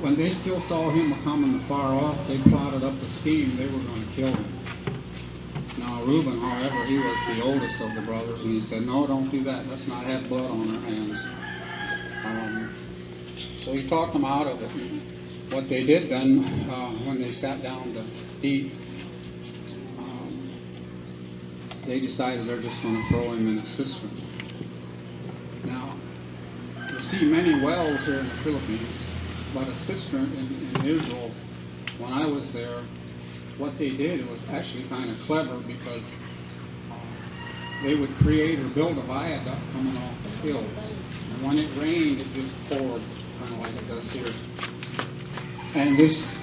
when they still saw him coming far off, they plotted up a scheme. They were going to kill him. Now Reuben, however, he was the oldest of the brothers, and he said, "No, don't do that. Let's not have blood on our hands." So he talked them out of it. What they did then, when they sat down to eat, they decided they're just going to throw him in a cistern. Now, you see many wells here in the Philippines, but a cistern in Israel, when I was there, what they did was actually kind of clever, because they would create or build a viaduct coming off the hills. And when it rained, it just poured, kind of like it does here. And this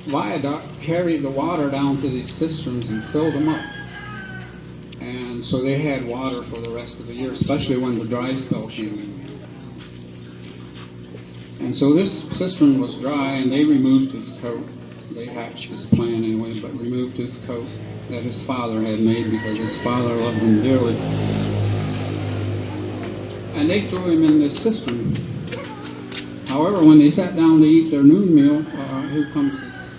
viaduct carried the water down to these cisterns and filled them up. And so they had water for the rest of the year, especially when the dry spell came in. And so this cistern was dry, and they removed his coat. They hatched his plan anyway, but removed his coat that his father had made, because his father loved him dearly. And they threw him in this cistern. However, when they sat down to eat their noon meal, here comes this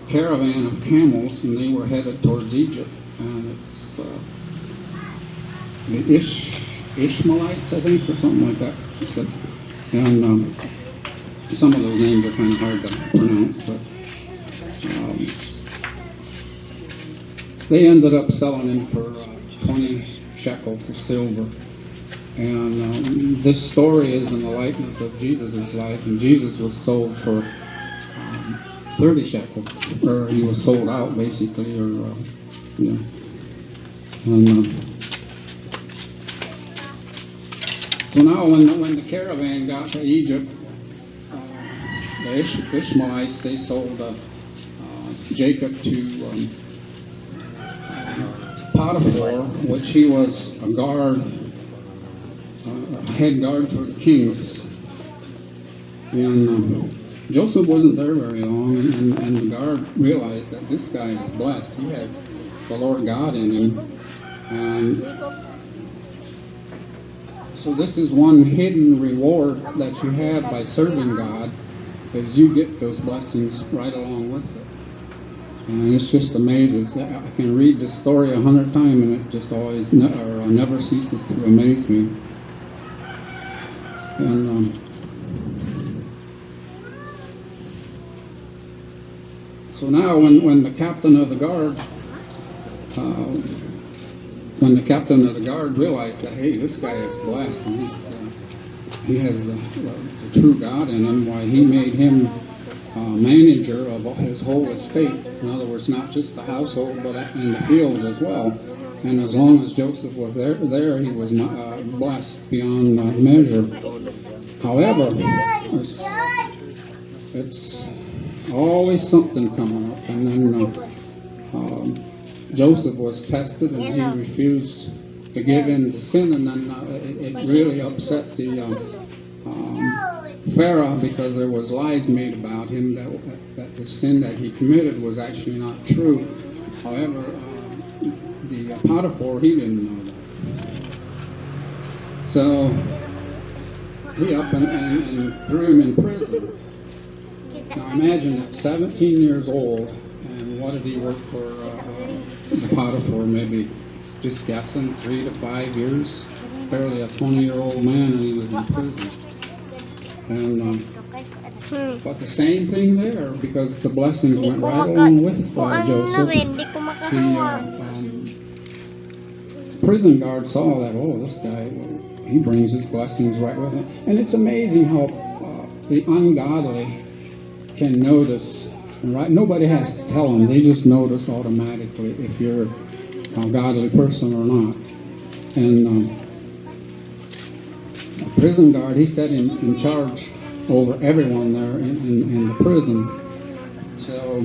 caravan of camels, and they were headed towards Egypt. And it's the Ishmaelites, I think, or something like that. And some of those names are kind of hard to pronounce, but they ended up selling him for 20 shekels of silver. And this story is in the likeness of Jesus' life, and Jesus was sold for 30 shekels, or he was sold out basically, or yeah. And so now when the caravan got to Egypt, the Ishmaelites, they sold Jacob to Potiphar, which he was a guard, head guard for the kings. And Joseph wasn't there very long, and the guard realized that this guy is blessed. He has the Lord God in him. And so this is one hidden reward that you have by serving God, is you get those blessings right along with it. And it's just amazing. I can read this story 100 times, and it just always never ceases to amaze me. And so now when the captain of the guard realized that, hey, this guy is blessed, and he has the true God in him, why he made him manager of his whole estate. In other words, not just the household, but in the fields as well. And as long as Joseph was there he was blessed beyond measure. However, it's always something coming up. And then Joseph was tested, and he refused to give in to sin, and then it really upset the Pharaoh, because there was lies made about him that the sin that he committed was actually not true. However, the Potiphar, he didn't know that. So he up and threw him in prison. Now imagine at 17 years old, and what did he work for the Potiphar? Maybe, just guessing, 3 to 5 years. Barely a 20-year-old man, and he was in prison. And but the same thing there, because the blessings went right along with Joseph. The prison guard saw that, oh, this guy, he brings his blessings right with him. And it's amazing how the ungodly can notice, right? Nobody has to tell them, they just notice automatically if you're a godly person or not. And the prison guard, he sat in charge over everyone there in the prison. So